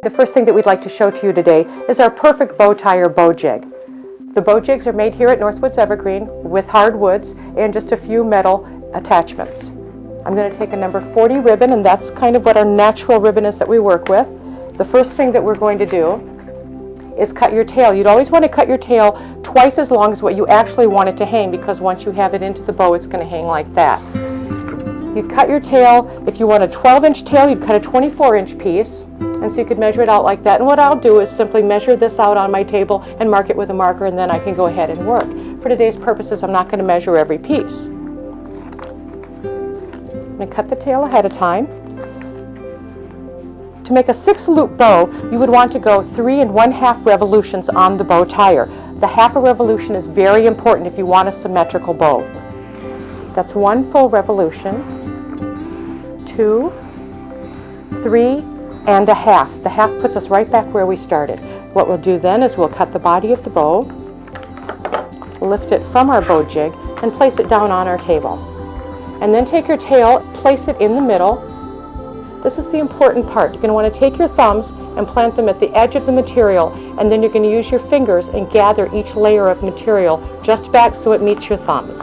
The first thing that we'd like to show to you today is our perfect bow tie or bow jig. The bow jigs are made here at Northwoods Evergreen with hardwoods and just a few metal attachments. I'm going to take a number 40 ribbon, and that's kind of what our natural ribbon is that we work with. The first thing that we're going to do is cut your tail. You'd always want to cut your tail twice as long as what you actually want it to hang, because once you have it into the bow, it's going to hang like that. You'd cut your tail. If you want a 12-inch tail, you'd cut a 24-inch piece, and so you could measure it out like that. And what I'll do is simply measure this out on my table and mark it with a marker, and then I can go ahead and work. For today's purposes, I'm not going to measure every piece. I'm going to cut the tail ahead of time. To make a 6-loop bow, you would want to go 3 1/2 revolutions on the bow tire. The half a revolution is very important if you want a symmetrical bow. That's 1 full revolution, 2, 3 1/2. The half puts us right back where we started. What we'll do then is we'll cut the body of the bow, lift it from our bow jig, and place it down on our table. And then take your tail, place it in the middle. This is the important part. You're going to want to take your thumbs and plant them at the edge of the material, and then you're going to use your fingers and gather each layer of material just back so it meets your thumbs.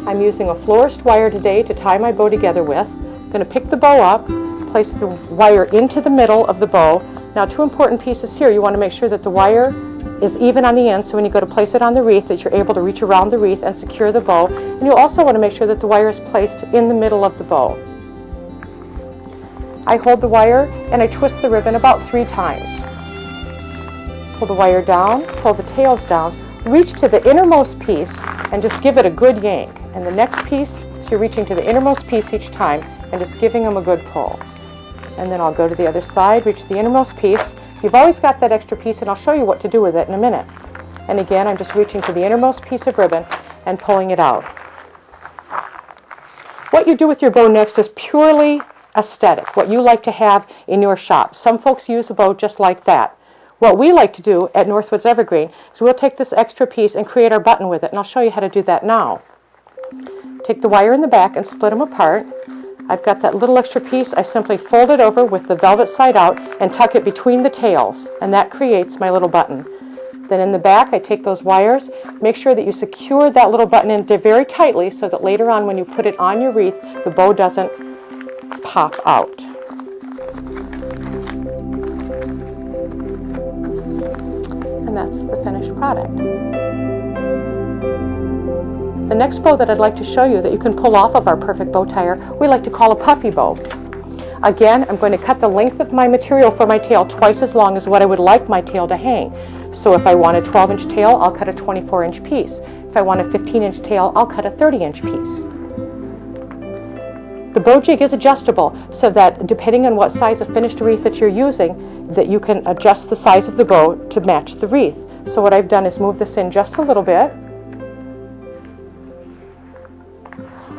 I'm using a florist wire today to tie my bow together with. I'm going to pick the bow up, place the wire into the middle of the bow. Now, 2 important pieces here. You want to make sure that the wire is even on the end, so when you go to place it on the wreath, that you're able to reach around the wreath and secure the bow. And you'll also want to make sure that the wire is placed in the middle of the bow. I hold the wire and I twist the ribbon about 3 times. Pull the wire down, pull the tails down, reach to the innermost piece and just give it a good yank. And the next piece, so you're reaching to the innermost piece each time and just giving them a good pull. And then I'll go to the other side, reach the innermost piece. You've always got that extra piece, and I'll show you what to do with it in a minute. And again, I'm just reaching to the innermost piece of ribbon and pulling it out. What you do with your bow next is purely aesthetic, what you like to have in your shop. Some folks use a bow just like that. What we like to do at Northwoods Evergreen is we'll take this extra piece and create our button with it, and I'll show you how to do that now. Take the wire in the back and split them apart. I've got that little extra piece. I simply fold it over with the velvet side out and tuck it between the tails, and that creates my little button. Then in the back, I take those wires, make sure that you secure that little button in very tightly so that later on when you put it on your wreath, the bow doesn't pop out. And that's the finished product. The next bow that I'd like to show you that you can pull off of our perfect bow tire, we like to call a puffy bow. Again, I'm going to cut the length of my material for my tail twice as long as what I would like my tail to hang. So if I want a 12-inch tail, I'll cut a 24-inch piece. If I want a 15-inch tail, I'll cut a 30-inch piece. The bow jig is adjustable so that depending on what size of finished wreath that you're using, that you can adjust the size of the bow to match the wreath. So what I've done is move this in just a little bit.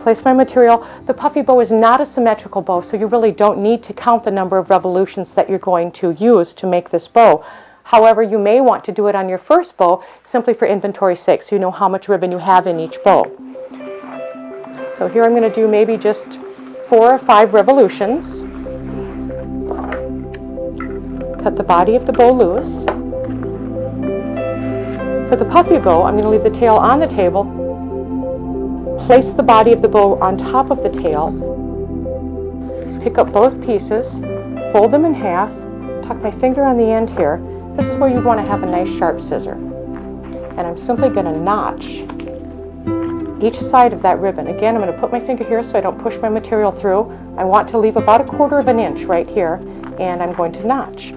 Place my material. The puffy bow is not a symmetrical bow, so you really don't need to count the number of revolutions that you're going to use to make this bow. However, you may want to do it on your first bow simply for inventory's sake, so you know how much ribbon you have in each bow. So here I'm going to do maybe just 4 or 5 revolutions. Cut the body of the bow loose. For the puffy bow, I'm going to leave the tail on the table. Place the body of the bow on top of the tail, pick up both pieces, fold them in half, tuck my finger on the end here. This is where you want to have a nice sharp scissor. And I'm simply going to notch each side of that ribbon. Again, I'm going to put my finger here so I don't push my material through. I want to leave about 1/4 of an inch right here, and I'm going to notch.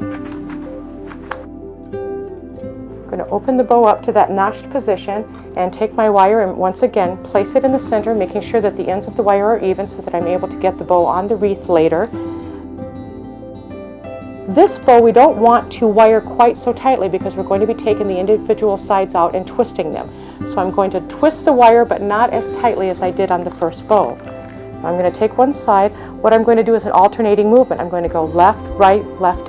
I'm going to open the bow up to that notched position and take my wire and once again place it in the center, making sure that the ends of the wire are even so that I'm able to get the bow on the wreath later. This bow we don't want to wire quite so tightly because we're going to be taking the individual sides out and twisting them. So I'm going to twist the wire but not as tightly as I did on the first bow. I'm going to take one side. What I'm going to do is an alternating movement. I'm going to go left,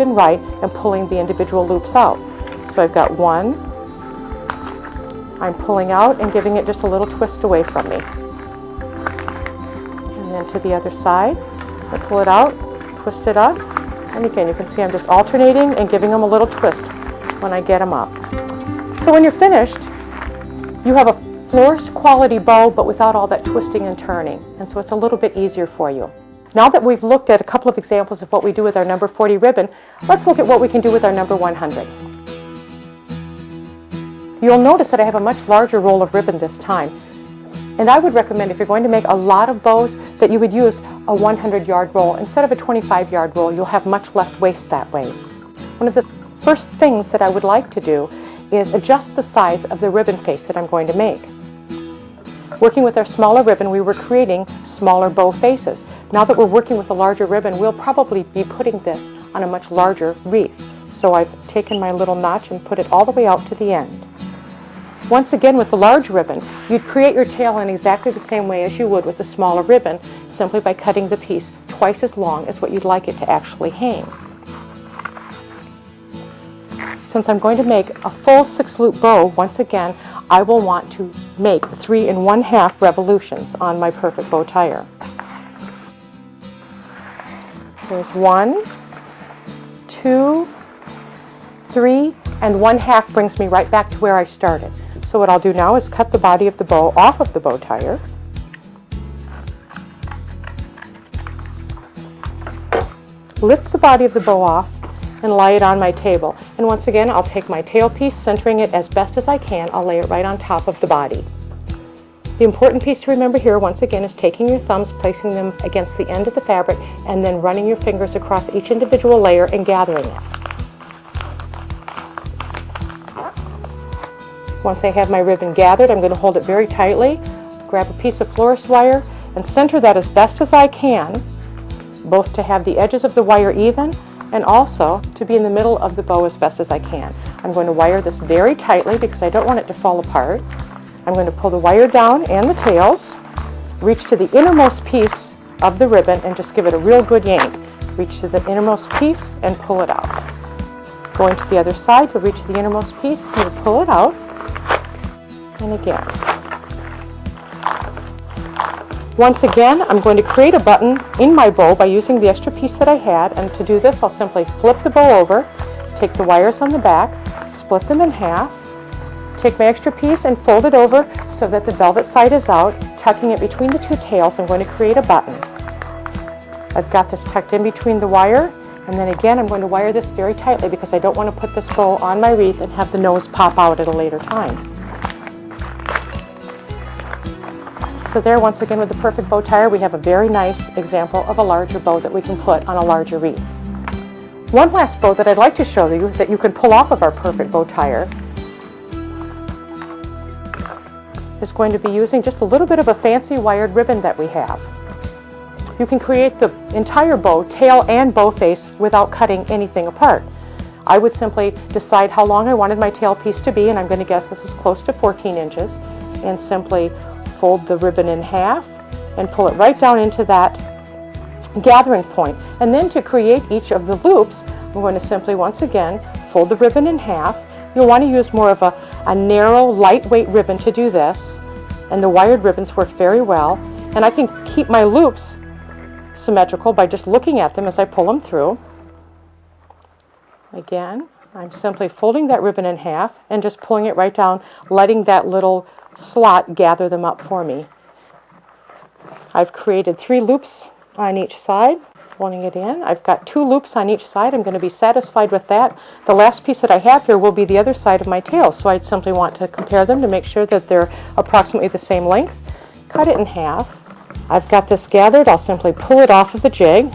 and right, and pulling the individual loops out. So I've got one. I'm pulling out and giving it just a little twist away from me. then to the other side. I pull it out, twist it up, and again you can see I'm just alternating and giving them a little twist when I get them up. So when you're finished, you have a florist quality bow but without all that twisting and turning, and so it's a little bit easier for you. Now that we've looked at a couple of examples of what we do with our number 40 ribbon, let's look at what we can do with our number 100. You'll notice that I have a much larger roll of ribbon this time, and I would recommend if you're going to make a lot of bows that you would use a 100-yard roll instead of a 25-yard roll. You'll have much less waste that way. One of the first things that I would like to do is adjust the size of the ribbon face that I'm going to make. Working with our smaller ribbon, we were creating smaller bow faces. Now that we're working with a larger ribbon, we'll probably be putting this on a much larger wreath. So I've taken my little notch and put it all the way out to the end. Once again, with the large ribbon, you'd create your tail in exactly the same way as you would with the smaller ribbon, simply by cutting the piece twice as long as what you'd like it to actually hang. Since I'm going to make a full 6-loop bow, once again, I will want to make 3 1/2 revolutions on my perfect bow tire. There's 1, 2, 3, and 1/2 brings me right back to where I started. So what I'll do now is cut the body of the bow off of the bow tire. Lift the body of the bow off and lay it on my table. And once again, I'll take my tail piece, centering it as best as I can. I'll lay it right on top of the body. The important piece to remember here, once again, is taking your thumbs, placing them against the end of the fabric, and then running your fingers across each individual layer and gathering it. Once I have my ribbon gathered, I'm going to hold it very tightly, grab a piece of florist wire, and center that as best as I can, both to have the edges of the wire even, and also to be in the middle of the bow as best as I can. I'm going to wire this very tightly because I don't want it to fall apart. I'm going to pull the wire down and the tails, reach to the innermost piece of the ribbon and just give it a real good yank. Reach to the innermost piece and pull it out. Going to the other side, you'll reach the innermost piece and you'll pull it out. And again. Once again, I'm going to create a button in my bow by using the extra piece that I had, and to do this I'll simply flip the bow over, take the wires on the back, split them in half, take my extra piece and fold it over so that the velvet side is out, tucking it between the two tails. I'm going to create a button. I've got this tucked in between the wire, and then again I'm going to wire this very tightly because I don't want to put this bow on my wreath and have the nose pop out at a later time. So there, once again, with the perfect bow tire, we have a very nice example of a larger bow that we can put on a larger wreath. One last bow that I'd like to show you that you can pull off of our perfect bow tire is going to be using just a little bit of a fancy wired ribbon that we have. You can create the entire bow, tail and bow face, without cutting anything apart. I would simply decide how long I wanted my tail piece to be, and I'm going to guess this is close to 14 inches, and simply fold the ribbon in half and pull it right down into that gathering point. And then to create each of the loops, I'm going to simply once again fold the ribbon in half. You'll want to use more of a narrow, lightweight ribbon to do this, and the wired ribbons work very well. And I can keep my loops symmetrical by just looking at them as I pull them through. Again, I'm simply folding that ribbon in half and just pulling it right down, letting that little slot gather them up for me. I've created 3 loops on each side, folding it in. I've got 2 loops on each side. I'm going to be satisfied with that. The last piece that I have here will be the other side of my tail, so I'd simply want to compare them to make sure that they're approximately the same length. Cut it in half. I've got this gathered. I'll simply pull it off of the jig,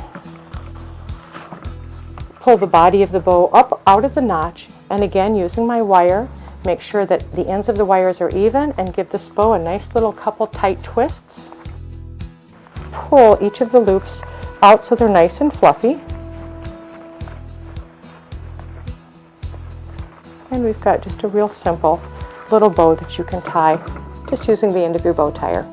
pull the body of the bow up out of the notch, and again using my wire, make sure that the ends of the wires are even and give this bow a nice little couple tight twists. Pull each of the loops out so they're nice and fluffy. And we've got just a real simple little bow that you can tie just using the end of your bow tire.